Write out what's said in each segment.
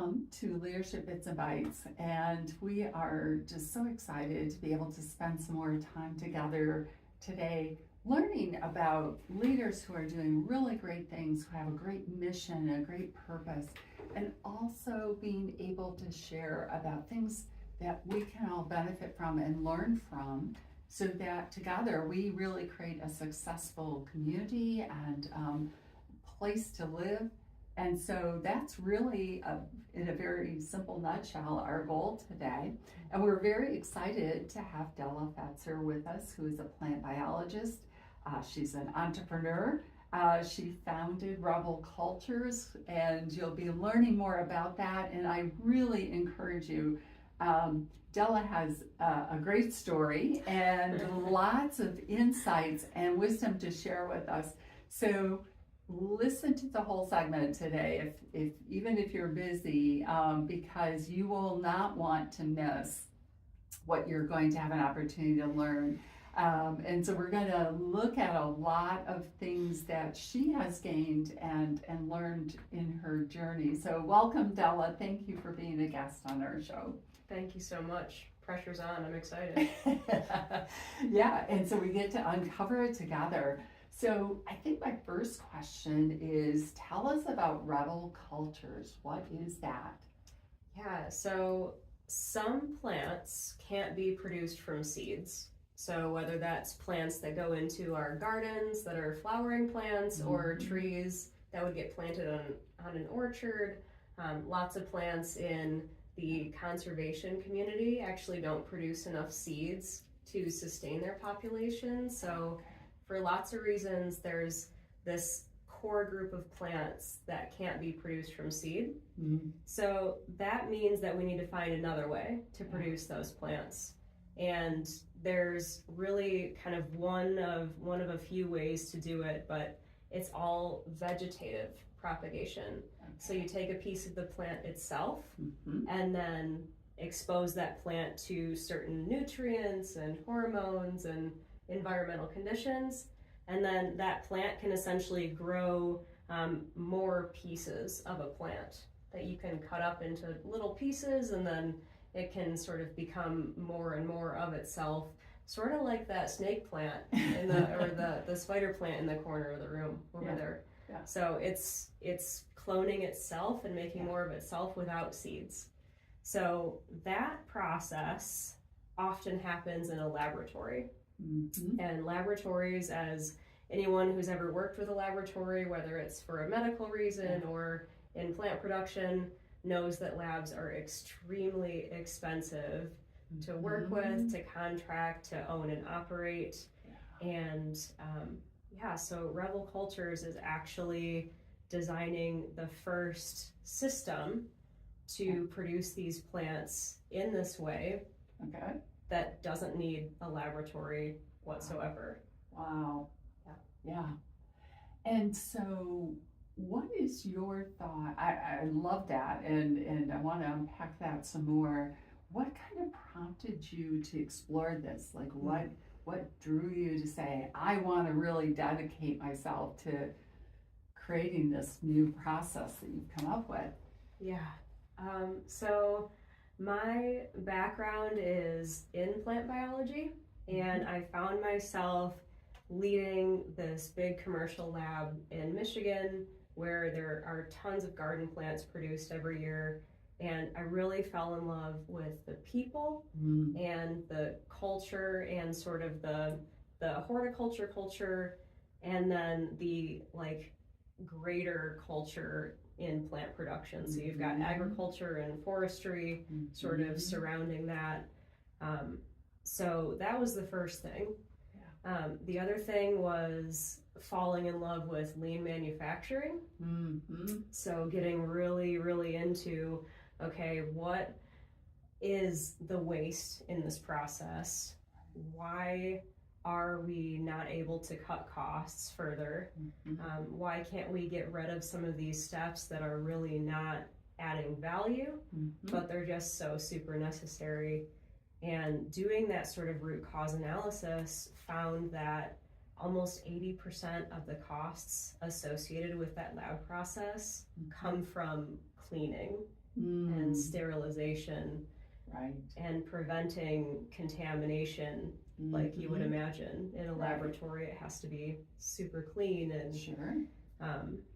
welcome to Leadership Bits and Bytes, and we are just so excited to be able to spend some more time together today learning about leaders who are doing really great things, who have a great mission, a great purpose, and also being able to share about things that we can all benefit from and learn from, so that together we really create a successful community and place to live. And so that's really, in a very simple nutshell, our goal today. And we're very excited to have Della Fetzer with us, who is a plant biologist. She's an entrepreneur. She founded Horticulture, and you'll be learning more about that. And I really encourage you. Della has a great story and lots of insights and wisdom to share with us. So listen to the whole segment today, if even if you're busy, because you will not want to miss what you're going to have an opportunity to learn. And so we're going to look at a lot of things that she has gained and learned in her journey. So welcome, Della. Thank you for being a guest on our show. Thank you so much. Pressure's on. I'm excited. Yeah, and so we get to uncover it together. So I think my first question is, tell us about Horticulture. What is that? Yeah, so some plants can't be produced from seeds. So whether that's plants that go into our gardens that are flowering plants, or trees that would get planted on an orchard, lots of plants in the conservation community actually don't produce enough seeds to sustain their population. So for lots of reasons, there's this core group of plants that can't be produced from seed. So that means that we need to find another way to produce those plants. And there's really kind of one of a few ways to do it, but it's all vegetative propagation. So you take a piece of the plant itself and then expose that plant to certain nutrients and hormones and environmental conditions, and then that plant can essentially grow more pieces of a plant that you can cut up into little pieces, and then it can sort of become more and more of itself, sort of like that snake plant in or the spider plant in the corner of the room over there. Yeah. So it's cloning itself and making more of itself without seeds. So that process often happens in a laboratory. And laboratories, as anyone who's ever worked with a laboratory, whether it's for a medical reason or in plant production, knows that labs are extremely expensive to work with, to contract, to own and operate. And so Horticulture is actually designing the first system to produce these plants in this way. That doesn't need a laboratory whatsoever. Wow. Yeah. And so what is your thought? I love that, and I want to unpack that some more. What kind of prompted you to explore this? Like what drew you to say, I want to really dedicate myself to creating this new process that you've come up with? Yeah. So my background is in plant biology, and I found myself leading this big commercial lab in Michigan where there are tons of garden plants produced every year. And I really fell in love with the people and the culture and sort of the horticulture culture, and then the like greater culture in plant production. So you've got agriculture and forestry sort of surrounding that. So that was the first thing. The other thing was falling in love with lean manufacturing. So getting really, really into, okay, what is the waste in this process? Why are we not able to cut costs further? Why can't we get rid of some of these steps that are really not adding value, but they're just so super necessary? And doing that sort of root cause analysis found that almost 80% of the costs associated with that lab process come from cleaning and sterilization Right. and preventing contamination. Like you would imagine in a laboratory, it has to be super clean, and Sure.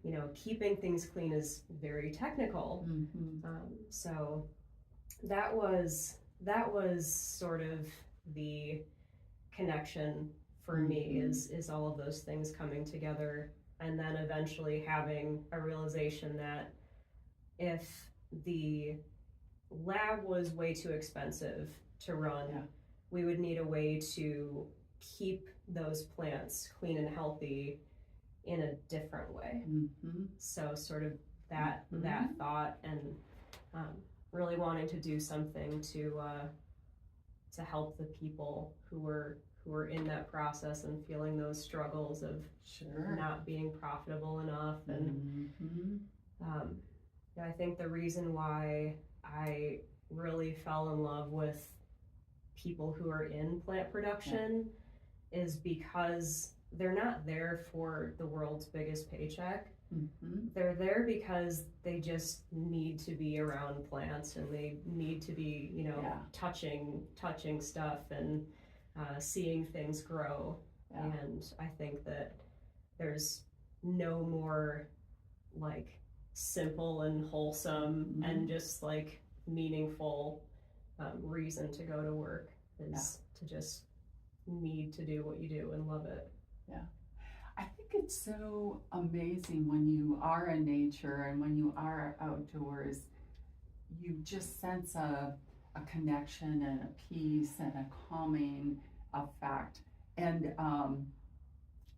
you know, keeping things clean is very technical. So that was sort of the connection for me, is all of those things coming together, and then eventually having a realization that if the lab was way too expensive to run, we would need a way to keep those plants clean and healthy in a different way. So sort of that thought, and really wanting to do something to help the people who were in that process and feeling those struggles of not being profitable enough. And I think the reason why I really fell in love with people who are in plant production is because they're not there for the world's biggest paycheck. They're there because they just need to be around plants, and they need to be, you know, touching stuff and seeing things grow. And I think that there's no more like simple and wholesome and just like meaningful reason to go to work is to just need to do what you do and love it. I think it's so amazing when you are in nature and when you are outdoors, you just sense a connection and a peace and a calming effect.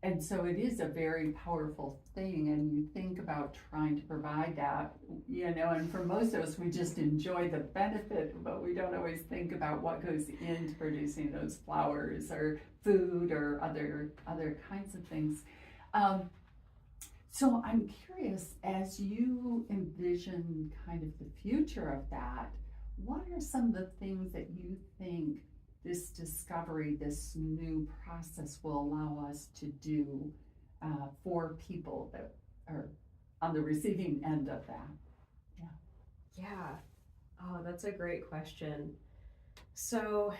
And so it is a very powerful thing, and you think about trying to provide that, you know, and for most of us, we just enjoy the benefit, but we don't always think about what goes into producing those flowers or food or other kinds of things. So I'm curious, as you envision kind of the future of that, what are some of the things that you think this discovery, this new process will allow us to do for people that are on the receiving end of that? Yeah. Oh, that's a great question. So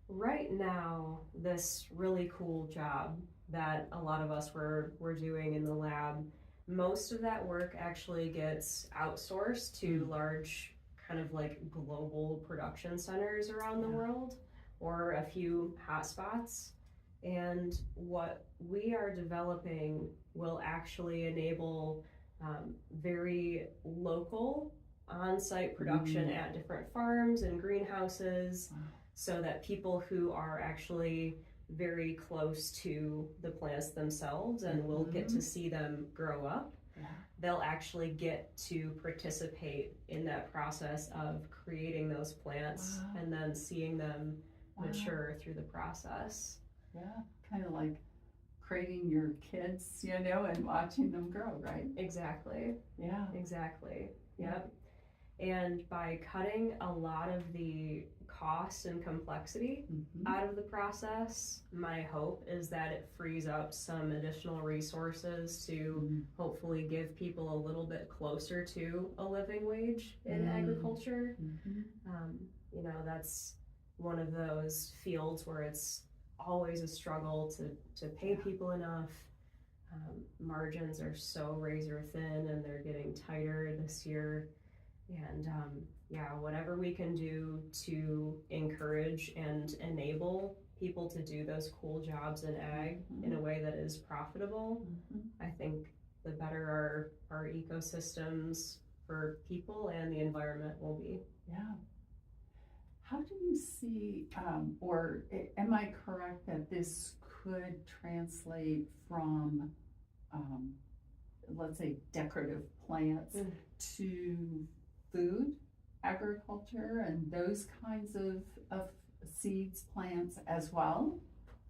right now, this really cool job that a lot of us were doing in the lab, most of that work actually gets outsourced to large kind of like global production centers around the world, or a few hotspots. And what we are developing will actually enable very local on-site production at different farms and greenhouses, so that people who are actually very close to the plants themselves and will get to see them grow up, they'll actually get to participate in that process of creating those plants and then seeing them mature through the process. Kind of like creating your kids, you know, and watching them grow, right? Exactly. Exactly. Yep. And by cutting a lot of the cost and complexity out of the process, my hope is that it frees up some additional resources to hopefully give people a little bit closer to a living wage in agriculture. You know, that's one of those fields where it's always a struggle to pay people enough. Margins are so razor thin, and they're getting tighter this year. And whatever we can do to encourage and enable people to do those cool jobs in ag in a way that is profitable, I think the better our ecosystems for people and the environment will be. How do you see, or am I correct that this could translate from, let's say, decorative plants to food agriculture and those kinds of seeds, plants as well?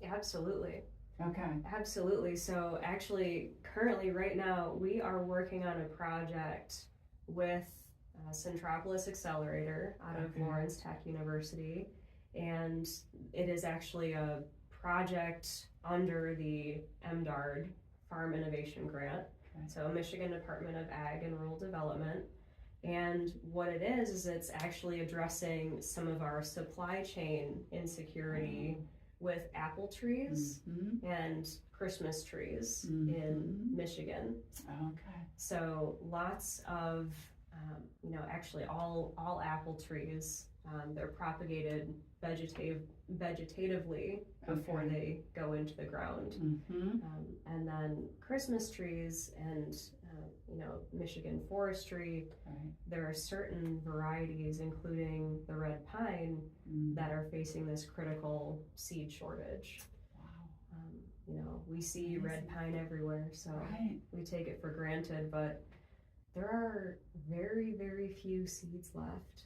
Absolutely. Okay. Absolutely. So actually, currently right now, we are working on a project with Centropolis Accelerator out of Lawrence Tech University, and it is actually a project under the MDARD Farm Innovation Grant, so Michigan Department of Ag and Rural Development. And what it is it's actually addressing some of our supply chain insecurity with apple trees and Christmas trees in Michigan. Okay. So lots of, actually all apple trees, they're propagated vegetatively before they go into the ground. And then Christmas trees and, Michigan forestry, there are certain varieties, including the red pine, that are facing this critical seed shortage. We see red pine everywhere, so we take it for granted, but there are very, very few seeds left.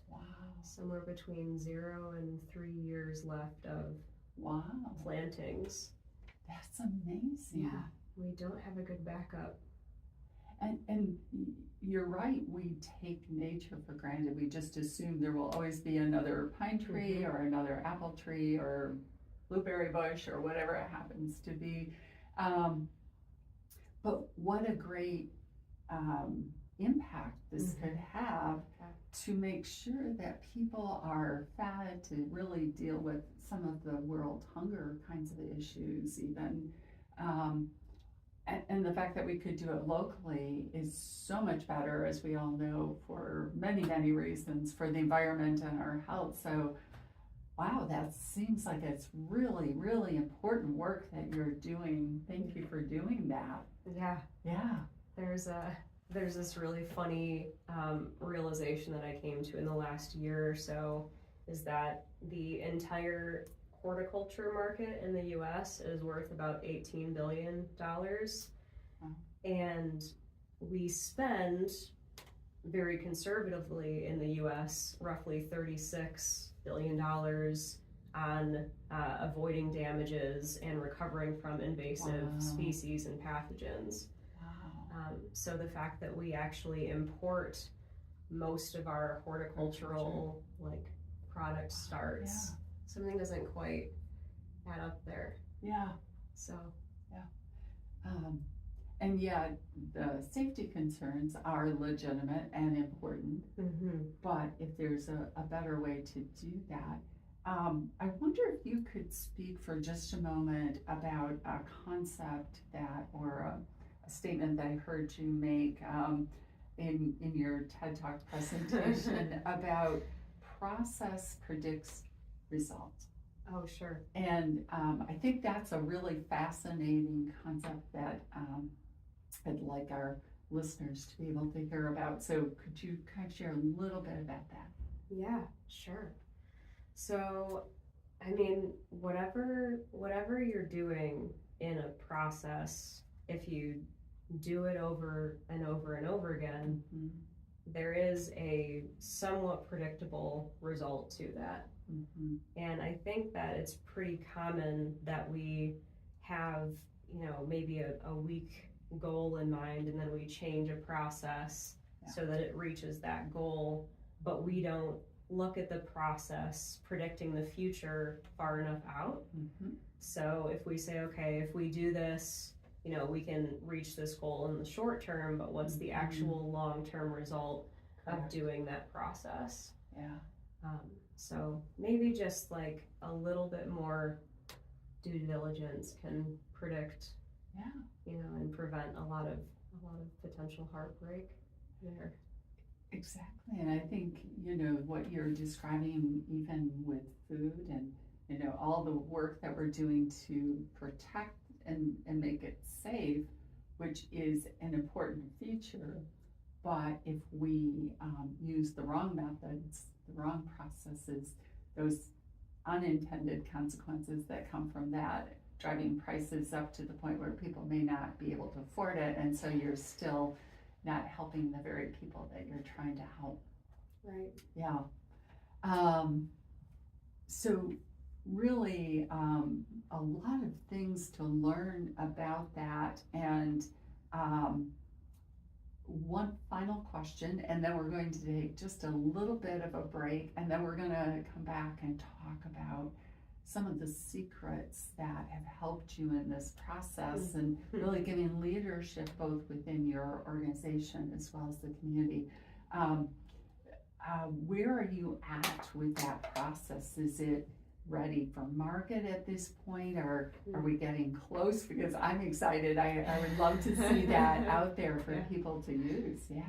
Somewhere between 0 and 3 years left of plantings. That's amazing. Yeah, we don't have a good backup. And you're right, we take nature for granted. We just assume there will always be another pine tree or another apple tree or blueberry bush or whatever it happens to be. But what a great impact this could have to make sure that people are fed, to really deal with some of the world hunger kinds of issues even. And the fact that we could do it locally is so much better, as we all know, for many, many reasons, for the environment and our health. So, wow, that seems like it's really, really important work that you're doing. Thank you for doing that. Yeah. Yeah. There's this really funny realization that I came to in the last year or so, is that the entire horticulture market in the US is worth about $18 billion. And we spend, very conservatively in the US, roughly $36 billion on avoiding damages and recovering from invasive species and pathogens. So the fact that we actually import most of our horticultural product starts, something doesn't quite add up there. So and the safety concerns are legitimate and important, but if there's a better way to do that, I wonder if you could speak for just a moment about a concept that, or a statement that I heard you make in your TED Talk presentation about process predicts results. Oh, sure. And I think that's a really fascinating concept that I'd like our listeners to be able to hear about. So could you kind of share a little bit about that? Yeah, sure. So, I mean, whatever you're doing in a process, if you do it over and over and over again, there is a somewhat predictable result to that. And I think that it's pretty common that we have, maybe a week goal in mind, and then we change a process so that it reaches that goal, but we don't look at the process predicting the future far enough out. So if we say, okay, if we do this, we can reach this goal in the short term, but what's the actual long-term result of doing that process? So maybe just a little bit more due diligence can predict, and prevent a lot of potential heartbreak there. Exactly, and I think what you're describing, even with food and all the work that we're doing to protect and make it safe, which is an important feature. But if we use the wrong methods, the wrong processes, those unintended consequences that come from that, driving prices up to the point where people may not be able to afford it, and so you're still not helping the very people that you're trying to help. Right. Yeah. So really a lot of things to learn about that. And one final question, and then we're going to take just a little bit of a break, and then we're going to come back and talk about some of the secrets that have helped you in this process and really giving leadership both within your organization as well as the community. where are you at with that process? Is it ready for market at this point, or are we getting close? Because I'm excited. I would love to see that out there for people to use. Yeah.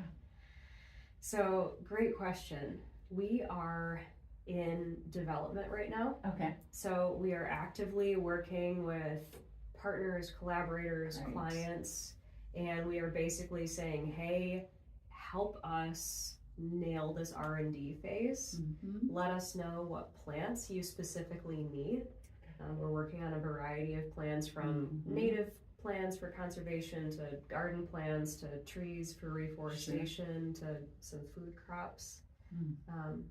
So, great question. We are in development right now. Okay. So, we are actively working with partners, collaborators, Right. clients, and we are basically saying, hey, help us nail this R&D phase. Mm-hmm. Let us know what plants you specifically need. We're working on a variety of plants, from native plants for conservation to garden plants to trees for reforestation to some food crops.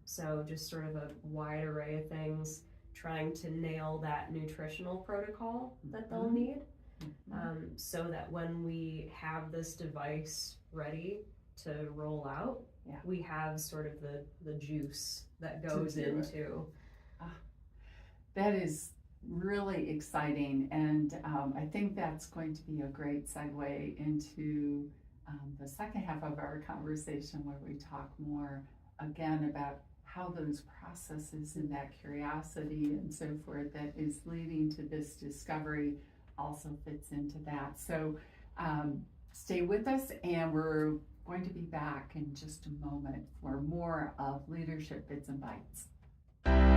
So just sort of a wide array of things, trying to nail that nutritional protocol that they'll need, so that when we have this device ready to roll out, we have sort of the juice that goes into. That is really exciting, and I think that's going to be a great segue into the second half of our conversation, where we talk more again about how those processes and that curiosity and so forth that is leading to this discovery also fits into that. So stay with us, and we're going to be back in just a moment for more of Leadership Bits and Bytes.